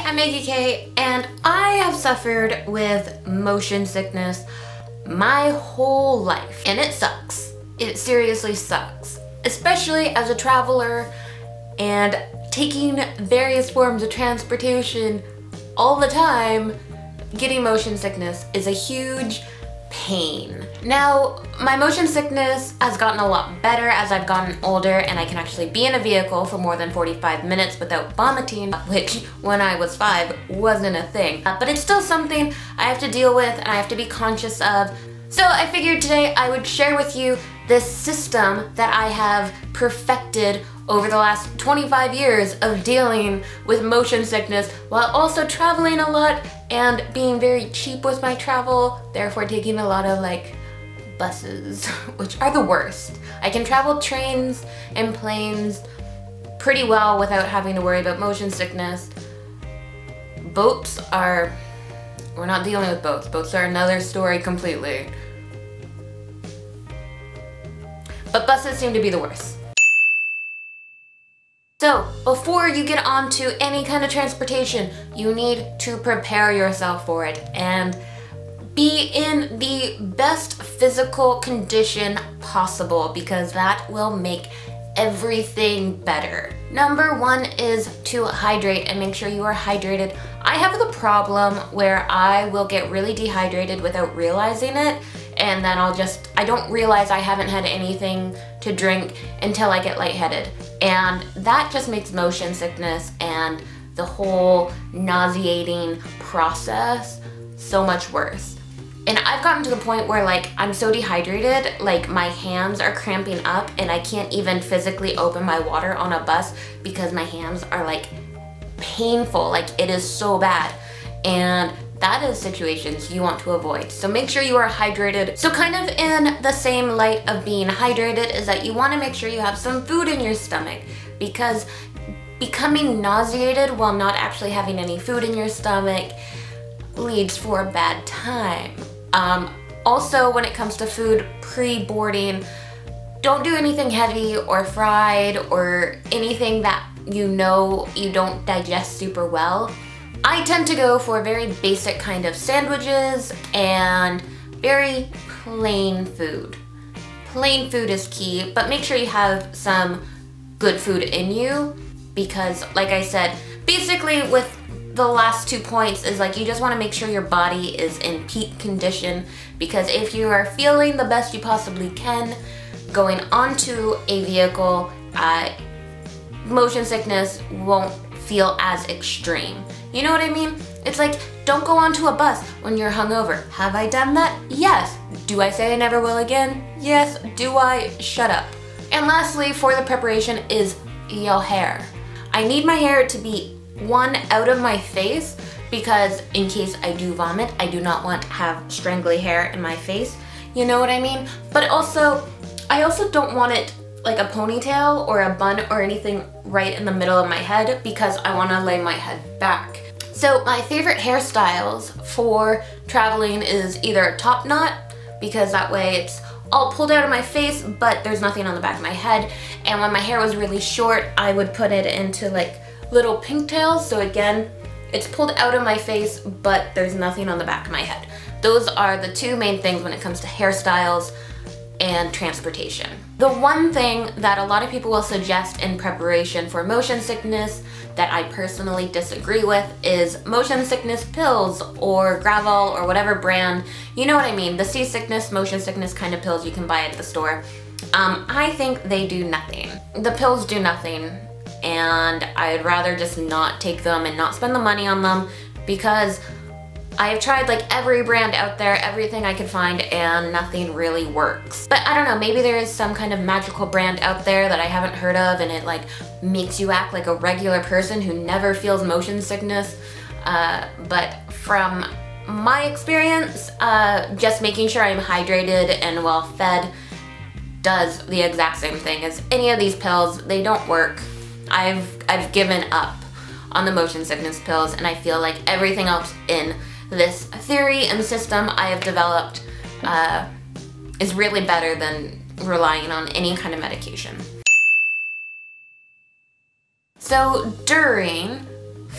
I'm Meggie Kay, and I have suffered with motion sickness my whole life, and it sucks. It seriously sucks, especially as a traveler and taking various forms of transportation all the time. Getting motion sickness is a huge pain. Now, my motion sickness has gotten a lot better as I've gotten older, and I can actually be in a vehicle for more than 45 minutes without vomiting, which when I was 5 wasn't a thing. But it's still something I have to deal with and I have to be conscious of. So I figured today I would share with you this system that I have perfected over the last 25 years of dealing with motion sickness while also traveling a lot and being very cheap with my travel, therefore taking a lot of buses, which are the worst. I can travel trains and planes pretty well without having to worry about motion sickness. Boats are, we're not dealing with boats. Boats are another story completely. But buses seem to be the worst. So, before you get onto any kind of transportation, you need to prepare yourself for it and be in the best physical condition possible, because that will make everything better. Number 1 is to hydrate and make sure you are hydrated. I have the problem where I will get really dehydrated without realizing it, and then I don't realize I haven't had anything to drink until I get lightheaded. And that just makes motion sickness and the whole nauseating process so much worse. And I've gotten to the point where I'm so dehydrated, my hands are cramping up and I can't even physically open my water on a bus because my hands are painful, it is so bad. And that is situations you want to avoid. So make sure you are hydrated. So kind of in the same light of being hydrated is that you want to make sure you have some food in your stomach, because becoming nauseated while not actually having any food in your stomach leads for a bad time. Also, when it comes to food pre-boarding, don't do anything heavy or fried or anything that you know you don't digest super well. I tend to go for very basic kind of sandwiches and very plain food. Plain food is key, but make sure you have some good food in you, because like I said, basically with the last 2 points is you just want to make sure your body is in peak condition, because if you are feeling the best you possibly can going onto a vehicle, motion sickness won't feel as extreme. You know what I mean? It's don't go onto a bus when you're hungover. Have I done that? Yes. Do I say I never will again? Yes. Do I? Shut up. And lastly, for the preparation is your hair. I need my hair to be out of my face, because in case I do vomit, I do not want to have strangly hair in my face. You know what I mean? But also, I also don't want it like a ponytail or a bun or anything right in the middle of my head, because I want to lay my head back. So my favorite hairstyles for traveling is either a top knot, because that way it's all pulled out of my face but there's nothing on the back of my head. And when my hair was really short, I would put it into little pigtails, so again, it's pulled out of my face but there's nothing on the back of my head. Those are the 2 main things when it comes to hairstyles and transportation. The one thing that a lot of people will suggest in preparation for motion sickness that I personally disagree with is motion sickness pills or Gravol or whatever brand, you know what I mean, the seasickness, motion sickness kind of pills you can buy at the store. I think they do nothing. The pills do nothing, and I'd rather just not take them and not spend the money on them, because I have tried every brand out there, everything I could find, and nothing really works. But I don't know, maybe there is some kind of magical brand out there that I haven't heard of, and it makes you act like a regular person who never feels motion sickness. But from my experience, just making sure I'm hydrated and well fed does the exact same thing as any of these pills. They don't work. I've given up on the motion sickness pills, and I feel like everything else in this theory and system I have developed is really better than relying on any kind of medication. So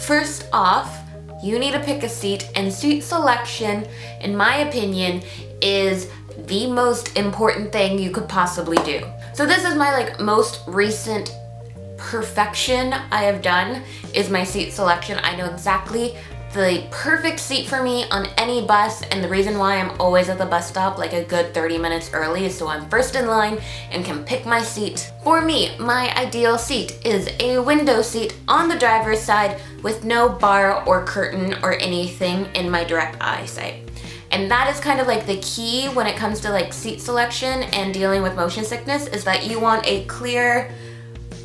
first off, you need to pick a seat, and seat selection, in my opinion, is the most important thing you could possibly do. So this is my like most recent perfection I have done, is my seat selection. I know exactly the perfect seat for me on any bus, and the reason why I'm always at the bus stop like a good 30 minutes early is so I'm first in line and can pick my seat. For me, my ideal seat is a window seat on the driver's side with no bar or curtain or anything in my direct eyesight. And that is kind of like the key when it comes to like seat selection and dealing with motion sickness, is that you want a clear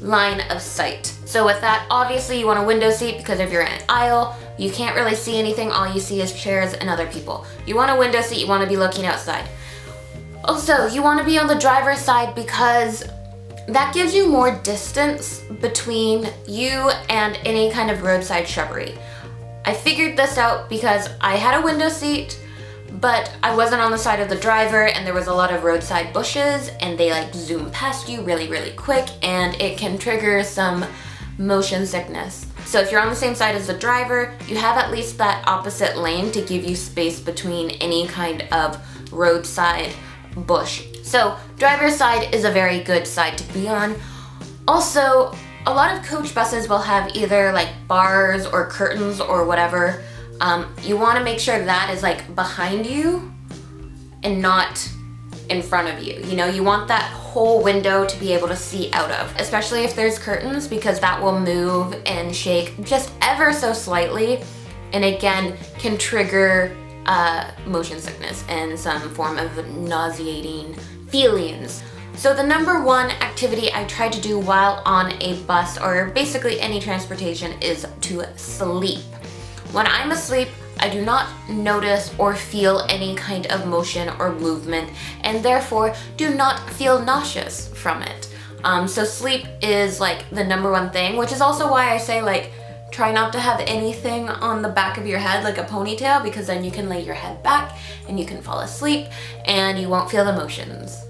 line of sight. So with that, obviously you want a window seat because if you're in an aisle, you can't really see anything, all you see is chairs and other people. You want a window seat, you want to be looking outside. Also, you want to be on the driver's side because that gives you more distance between you and any kind of roadside shrubbery. I figured this out because I had a window seat, but I wasn't on the side of the driver and there was a lot of roadside bushes and they like zoom past you really, really quick, and it can trigger some motion sickness. So if you're on the same side as the driver, you have at least that opposite lane to give you space between any kind of roadside bush. So driver's side is a very good side to be on. Also, a lot of coach buses will have either like bars or curtains or whatever. You want to make sure that is like behind you and not in front of you. You know, you want that whole window to be able to see out of, especially if there's curtains, because that will move and shake just ever so slightly, and again can trigger motion sickness and some form of nauseating feelings. So the number one activity I try to do while on a bus or basically any transportation is to sleep. When I'm asleep, I do not notice or feel any kind of motion or movement, and therefore do not feel nauseous from it. So sleep is like the number one thing, which is also why I say like try not to have anything on the back of your head like a ponytail, because then you can lay your head back and you can fall asleep and you won't feel the motions.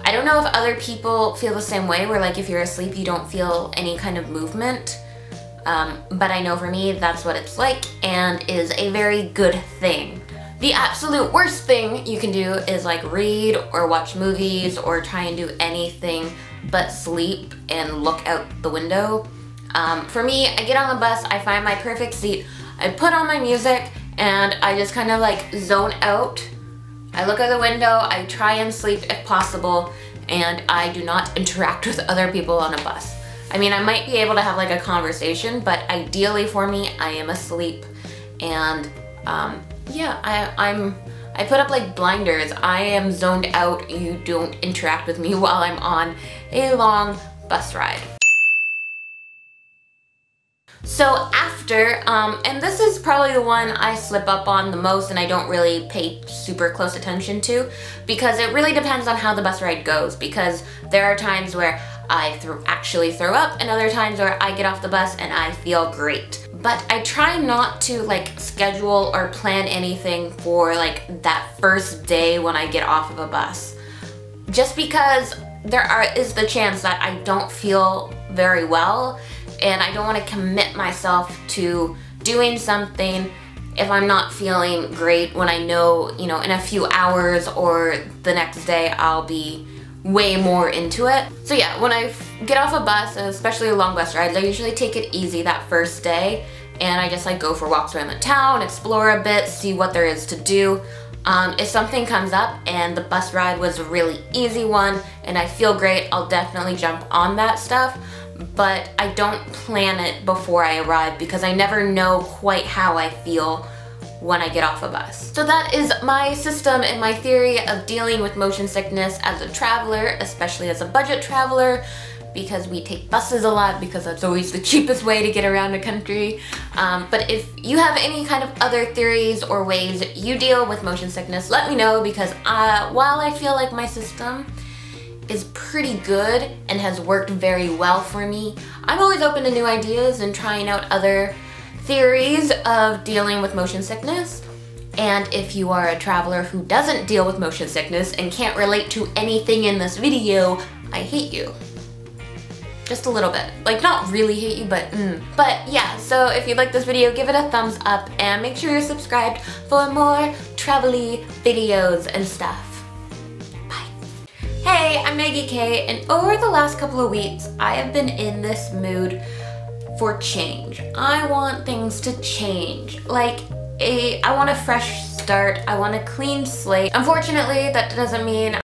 I don't know if other people feel the same way, where like if you're asleep you don't feel any kind of movement. But I know for me that's what it's like, and is a very good thing. The absolute worst thing you can do is like read or watch movies or try and do anything but sleep and look out the window. For me, I get on the bus, I find my perfect seat, I put on my music, and I just kind of like zone out. I look out the window, I try and sleep if possible, and I do not interact with other people on a bus. I mean, I might be able to have like a conversation, but ideally for me, I am asleep. And yeah, I put up like blinders. I am zoned out. You don't interact with me while I'm on a long bus ride. So after, and this is probably the one I slip up on the most and I don't really pay super close attention to, because it really depends on how the bus ride goes, because there are times where I actually throw up and other times where I get off the bus and I feel great. But I try not to like schedule or plan anything for like that first day when I get off of a bus, just because there is the chance that I don't feel very well, and I don't want to commit myself to doing something if I'm not feeling great when I know, you know, in a few hours or the next day I'll be way more into it. So yeah, when I get off a bus, especially a long bus ride, I usually take it easy that first day, and I just like go for walks around the town, explore a bit, see what there is to do. If something comes up and the bus ride was a really easy one and I feel great, I'll definitely jump on that stuff. But I don't plan it before I arrive, because I never know quite how I feel when I get off a bus. So that is my system and my theory of dealing with motion sickness as a traveler, especially as a budget traveler, because we take buses a lot because that's always the cheapest way to get around the country. But if you have any kind of other theories or ways you deal with motion sickness, let me know, because while I feel like my system is pretty good and has worked very well for me, I'm always open to new ideas and trying out other theories of dealing with motion sickness. And if you are a traveler who doesn't deal with motion sickness and can't relate to anything in this video, I hate you. Just a little bit. Like, not really hate you, but But yeah, so if you like this video, give it a thumbs up and make sure you're subscribed for more travel-y videos and stuff. Hey, I'm Meggie Kay, and over the last couple of weeks, I have been in this mood for change. I want things to change. Like, I want a fresh start. I want a clean slate. Unfortunately, that doesn't mean